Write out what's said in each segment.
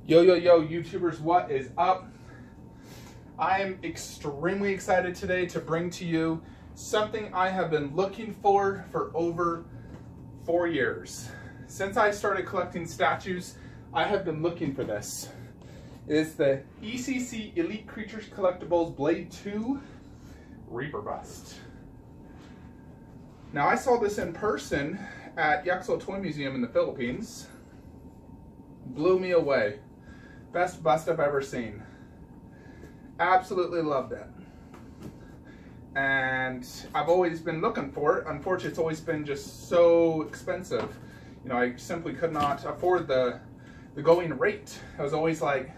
Yo, YouTubers, what is up? I'm extremely excited today to bring to you something I have been looking for over 4 years. Since I started collecting statues, I have been looking for this. It is the ECC Elite Creatures Collectibles Blade 2 Reaper Bust. Now, I saw this in person at Yaxel Toy Museum in the Philippines. Blew me away. Best bust I've ever seen. Absolutely loved it. And I've always been looking for it. Unfortunately, it's always been just so expensive. You know, I simply could not afford the going rate. It was always like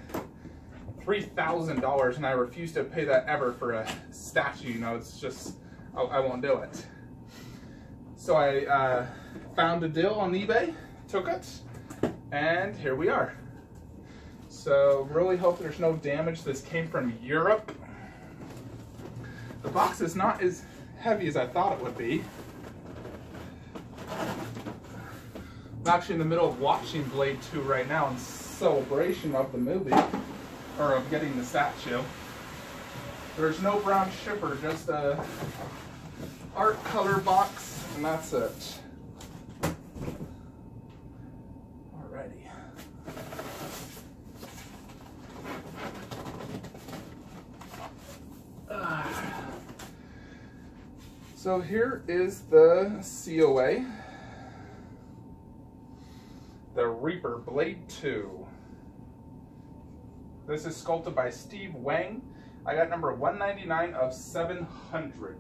$3,000, and I refuse to pay that ever for a statue. You know, it's just, I won't do it. So I found a deal on eBay, took it, and here we are. So really hope there's no damage. This came from Europe. The box is not as heavy as I thought it would be. I'm actually in the middle of watching Blade 2 right now in celebration of the movie, or of getting the statue. There's no brown shipper, just a art color box, and that's it. Alrighty. So here is the COA, the Reaper Blade 2. This is sculpted by Steve Wang. I got number 199 of 700.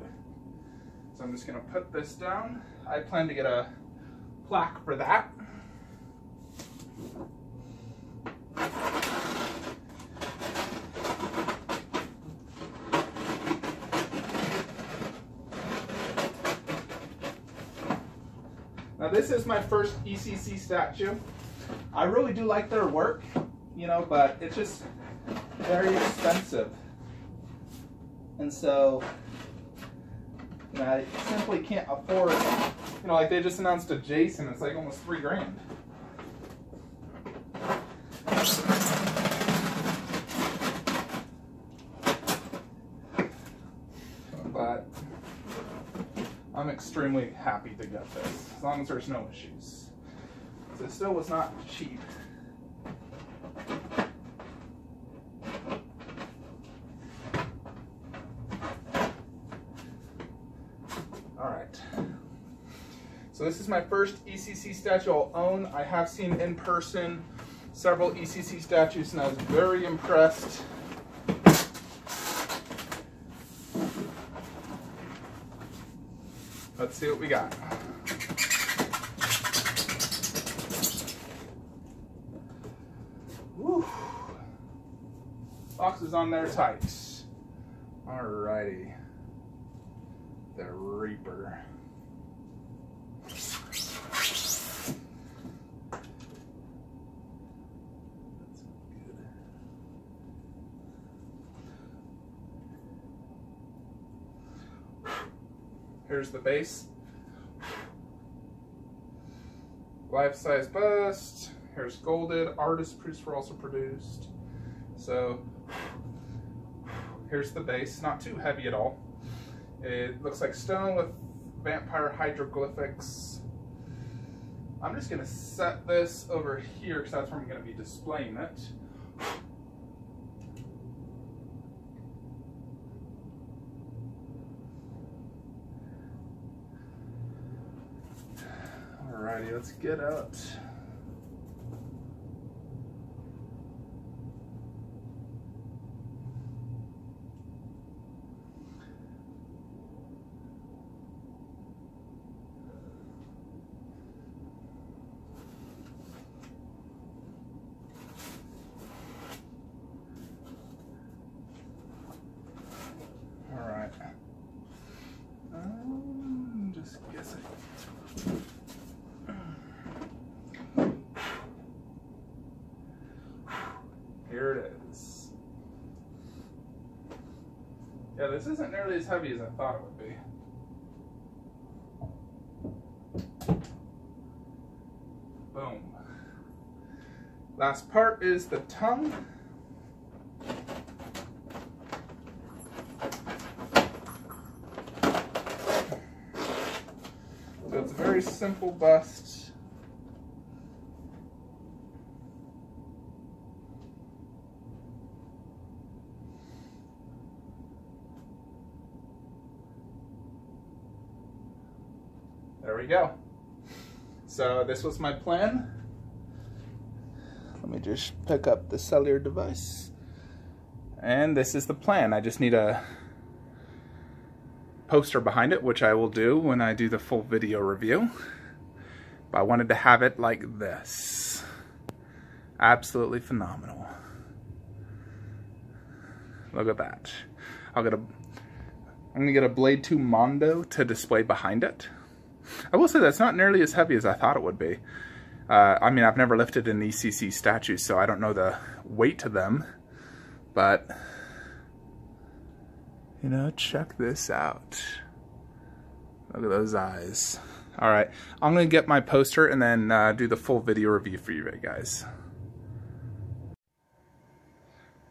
So I'm just gonna put this down. I plan to get a plaque for that. Now this is my first ECC statue. I really do like their work, you know, but it's just very expensive. And so, you know, I simply can't afford, you know, like they just announced a Jason, it's like almost $3 grand. But I'm extremely happy to get this, as long as there's no issues. So it still was not cheap. Alright. So this is my first ECC statue I'll own. I have seen in person several ECC statues, and I was very impressed. Let's see what we got. Woo. Box is on there tight. Alrighty. The Reaper. That's good. Here's the base. Life-size bust. Here's golded. Artist proofs were also produced. So here's the base. Not too heavy at all. It looks like stone with vampire hieroglyphics. I'm just gonna set this over here because that's where I'm gonna be displaying it. Alrighty, let's get out. Alright. Just guessing. Here it is. Yeah, this isn't nearly as heavy as I thought it would be. Boom. Last part is the tongue. So it's a very simple bust. There we go. So this was my plan. Let me just pick up the cellular device. And this is the plan. I just need a poster behind it, which I will do when I do the full video review. But I wanted to have it like this. Absolutely phenomenal. Look at that. I'm gonna get a Blade 2 Mondo to display behind it. I will say that's not nearly as heavy as I thought it would be. I mean, I've never lifted an ECC statue, so I don't know the weight to them, but, you know, check this out. Look at those eyes. All right, I'm gonna get my poster and then do the full video review for you guys.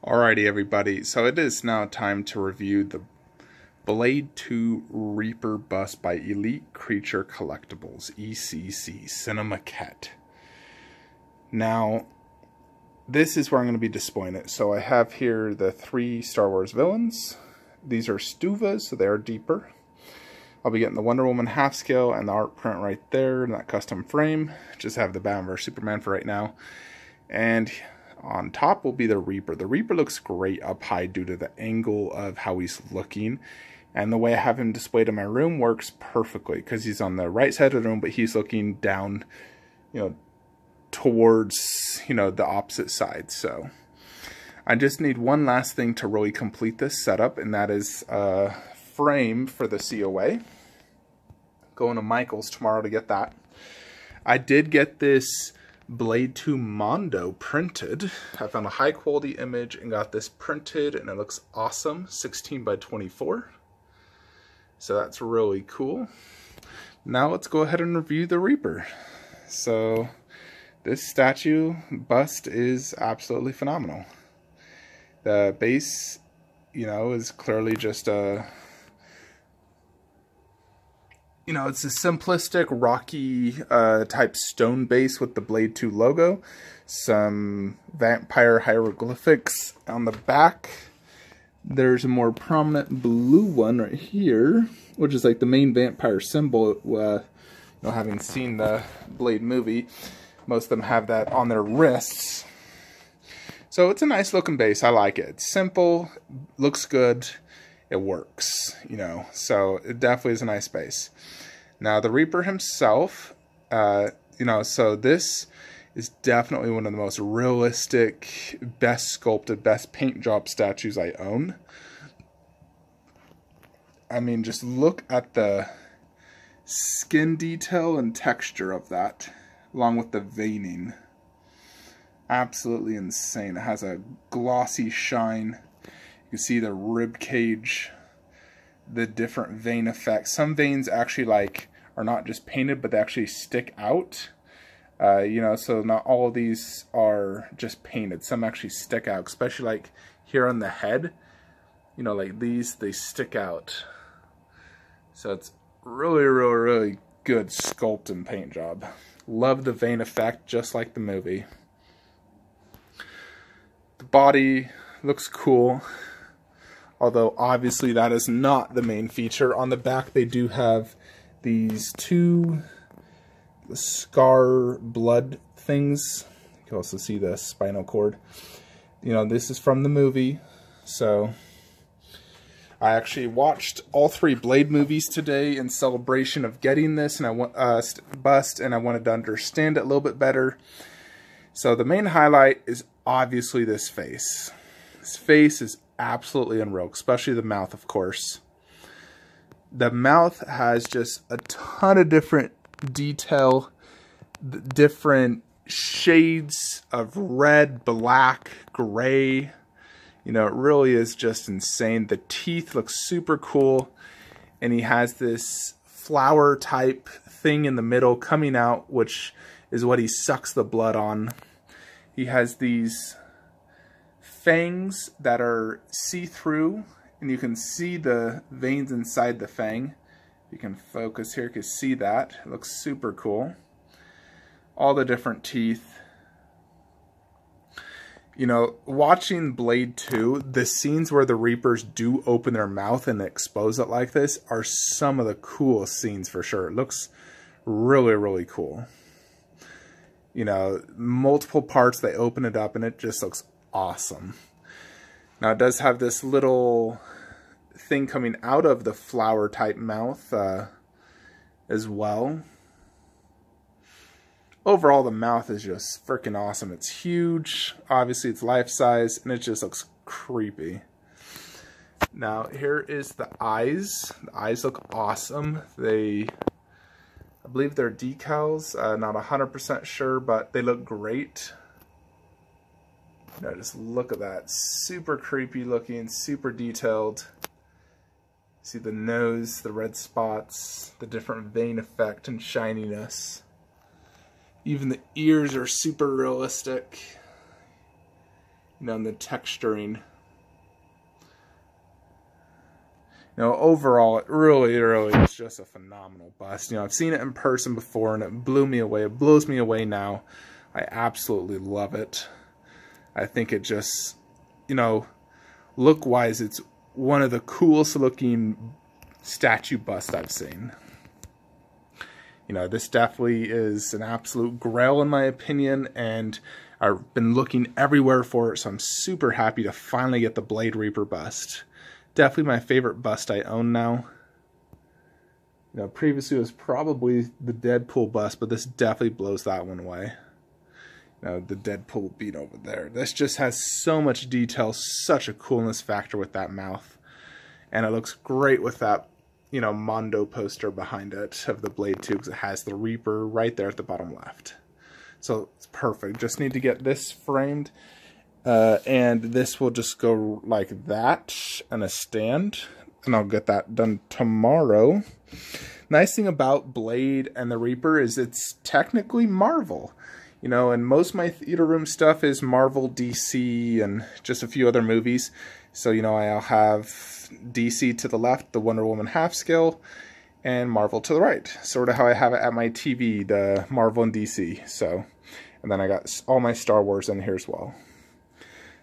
Alrighty, everybody, so it is now time to review the Blade 2 Reaper Bust by Elite Creature Collectibles, ECC, Cinemaquette. Now, this is where I'm going to be displaying it. So I have here the 3 Star Wars villains. These are Stuvas, so they are deeper. I'll be getting the Wonder Woman half scale and the art print right there in that custom frame. Just have the Batman vs Superman for right now. And on top will be the Reaper. The Reaper looks great up high due to the angle of how he's looking. And the way I have him displayed in my room works perfectly because he's on the right side of the room, but he's looking down, you know, towards, you know, the opposite side. So I just need one last thing to really complete this setup, and that is a frame for the COA. Going to Michael's tomorrow to get that. I did get this Blade 2 Mondo printed. I found a high quality image and got this printed, and it looks awesome. 16 by 24. So that's really cool. Now let's go ahead and review the Reaper. So this statue bust is absolutely phenomenal. The base, you know, is clearly just a, you know, it's a simplistic, rocky type stone base with the Blade 2 logo. Some vampire hieroglyphics on the back. There's a more prominent blue one right here, which is like the main vampire symbol. You know, having seen the Blade movie, most of them have that on their wrists. So it's a nice looking base. I like it. It's simple, looks good, it works, you know. So it definitely is a nice base. Now the Reaper himself, you know, so this is definitely one of the most realistic, best sculpted, best paint job statues I own. I mean, just look at the skin detail and texture of that, along with the veining. Absolutely insane. It has a glossy shine. You can see the rib cage, the different vein effects. Some veins actually like are not just painted, but they actually stick out. You know, so not all of these are just painted. Some actually stick out, especially like here on the head. You know, like these, they stick out. So it's really, really, really good sculpt and paint job. Love the vein effect, just like the movie. The body looks cool, although obviously that is not the main feature. On the back, they do have these 2 scar blood things. You can also see the spinal cord. You know, this is from the movie, so I actually watched all 3 Blade movies today in celebration of getting this, and I want bust, and I wanted to understand it a little bit better. So the main highlight is obviously this face. This face is absolutely unreal, especially the mouth, of course. The mouth has just a ton of different detail, different shades of red, black, gray. You know, it really is just insane. The teeth look super cool, and he has this flower type thing in the middle coming out, which is what he sucks the blood on. He has these fangs that are see-through, and you can see the veins inside the fang. You can focus here, you can see that. It looks super cool. All the different teeth. You know, watching Blade 2, the scenes where the Reapers do open their mouth and expose it like this are some of the coolest scenes for sure. It looks really, really cool. You know, multiple parts, they open it up and it just looks awesome. Now it does have this little thing coming out of the flower type mouth as well. Overall, the mouth is just freaking awesome. It's huge. Obviously, it's life-size, and it just looks creepy. Now, here is the eyes. The eyes look awesome. I believe they're decals. Not 100% sure, but they look great. Now, just look at that. Super creepy looking, super detailed. See the nose, the red spots, the different vein effect and shininess. Even the ears are super realistic. You know, and the texturing. You know, overall, it really is just a phenomenal bust. You know, I've seen it in person before, and it blew me away. It blows me away now. I absolutely love it. I think it just, you know, look-wise, it's one of the coolest looking statue busts I've seen. You know, this definitely is an absolute grail in my opinion, and I've been looking everywhere for it, so I'm super happy to finally get the Blade Reaper bust. Definitely my favorite bust I own now. You know, previously it was probably the Deadpool bust, but this definitely blows that one away. You know, the Deadpool beat over there. This just has so much detail, such a coolness factor with that mouth. And it looks great with that, you know, Mondo poster behind it of the Blade 2, because it has the Reaper right there at the bottom left. So it's perfect. Just need to get this framed, and this will just go like that and a stand, and I'll get that done tomorrow. Nice thing about Blade and the Reaper is it's technically Marvel. You know, and most of my theater room stuff is Marvel, DC, and just a few other movies. So, you know, I'll have DC to the left, the Wonder Woman half scale, and Marvel to the right. Sort of how I have it at my TV, the Marvel and DC. So, and then I got all my Star Wars in here as well.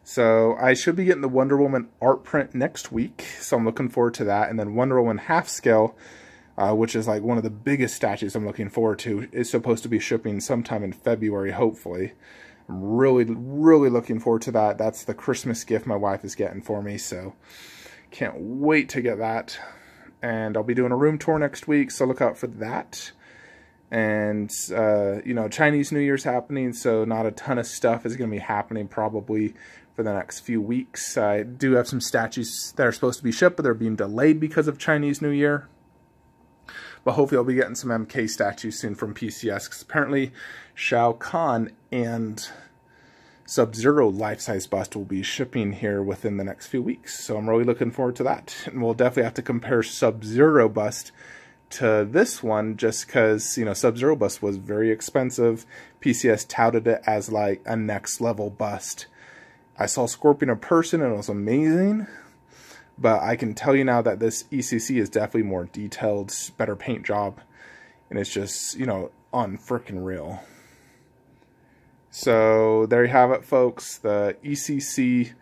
So, I should be getting the Wonder Woman art print next week. So, I'm looking forward to that. And then Wonder Woman half scale, which is like one of the biggest statues I'm looking forward to, is supposed to be shipping sometime in February, hopefully. I'm really looking forward to that. That's the Christmas gift my wife is getting for me, so can't wait to get that. And I'll be doing a room tour next week, so look out for that. And, you know, Chinese New Year's happening, so not a ton of stuff is going to be happening probably for the next few weeks. I do have some statues that are supposed to be shipped, but they're being delayed because of Chinese New Year. But hopefully I'll be getting some MK statues soon from PCS, because apparently Shao Kahn and Sub-Zero life-size bust will be shipping here within the next few weeks. So I'm really looking forward to that. And we'll definitely have to compare Sub-Zero bust to this one, just because, you know, Sub-Zero bust was very expensive. PCS touted it as like a next level bust. I saw Scorpion in person and it was amazing. But I can tell you now that this ECC is definitely more detailed, better paint job. And it's just, you know, unfrickin' real. So, there you have it, folks. The ECC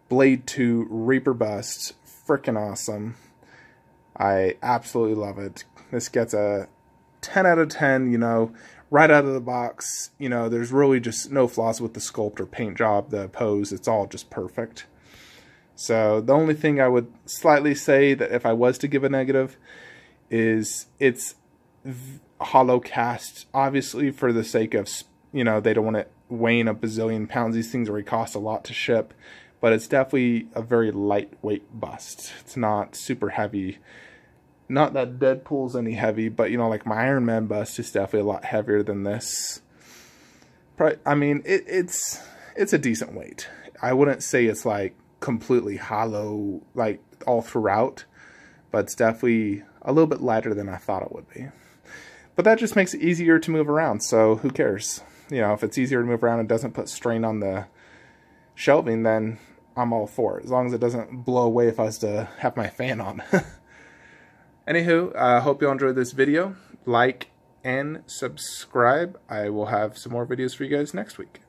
Blade 2 Reaper bust. Frickin' awesome. I absolutely love it. This gets a 10 out of 10, you know, right out of the box. You know, there's really just no flaws with the sculpt or paint job, the pose. It's all just perfect. So the only thing I would slightly say that if I was to give a negative is it's hollow cast, obviously for the sake of, you know, they don't want it weighing a bazillion pounds. These things already cost a lot to ship, but it's definitely a very lightweight bust. It's not super heavy. Not that Deadpool's any heavy, but, you know, like my Iron Man bust is definitely a lot heavier than this. Probably, I mean, it's a decent weight. I wouldn't say it's like completely hollow like all throughout, but it's definitely a little bit lighter than I thought it would be. But that just makes it easier to move around, so who cares? you know, if it's easier to move around and doesn't put strain on the shelving, then I'm all for it, as long as it doesn't blow away if I was to have my fan on. Anywho, I hope you all enjoyed this video. Like and subscribe. I will have some more videos for you guys next week.